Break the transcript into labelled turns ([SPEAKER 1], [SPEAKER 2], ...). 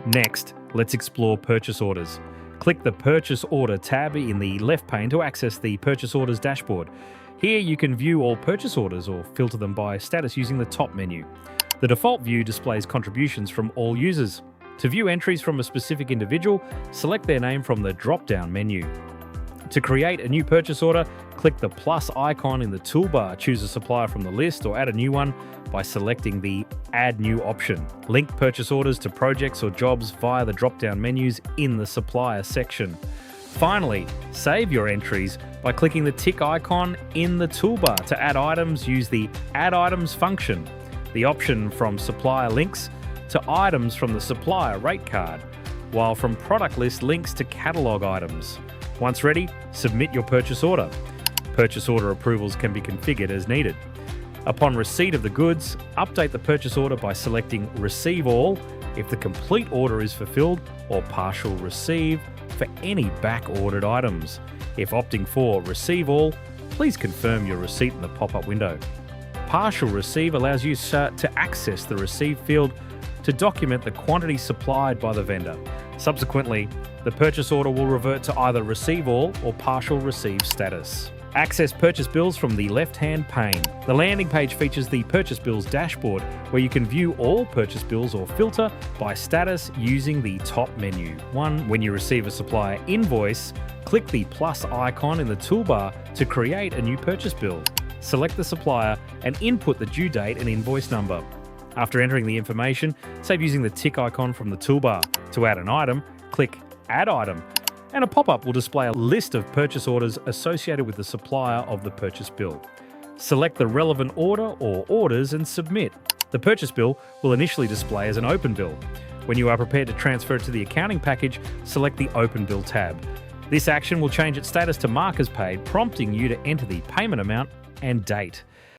[SPEAKER 1] Next, let's explore purchase orders. Click the Purchase Order tab in the left pane to access the Purchase Orders dashboard. Here you can view all purchase orders or filter them by status using the top menu. The default view displays contributions from all users. To view entries from a specific individual, select their name from the drop-down menu. To create a new purchase order, click the plus icon in the toolbar, choose a supplier from the list or add a new one by selecting the Add New option. Link purchase orders to projects or jobs via the drop-down menus in the Supplier section. Finally, save your entries by clicking the tick icon in the toolbar. To add items, use the Add Items function. The option from Supplier links to items from the Supplier rate card, while from Product List links to catalogue items. Once ready, submit your purchase order. Purchase order approvals can be configured as needed. Upon receipt of the goods, update the purchase order by selecting Receive All if the complete order is fulfilled, or Partial Receive for any back-ordered items. If opting for Receive All, please confirm your receipt in the pop-up window. Partial Receive allows you to access the Receive field to document the quantity supplied by the vendor. Subsequently, the purchase order will revert to either Receive All or Partial Receive status. Access purchase bills from the left-hand pane. The landing page features the Purchase Bills dashboard, where you can view all purchase bills or filter by status using the top menu. When you receive a supplier invoice, click the plus icon in the toolbar to create a new purchase bill. Select the supplier and input the due date and invoice number. After entering the information, save using the tick icon from the toolbar. To add an item, click Add Item, and a pop-up will display a list of purchase orders associated with the supplier of the purchase bill. Select the relevant order or orders and submit. The purchase bill will initially display as an open bill. When you are prepared to transfer it to the accounting package, select the Open Bill tab. This action will change its status to Mark as paid, prompting you to enter the payment amount and date.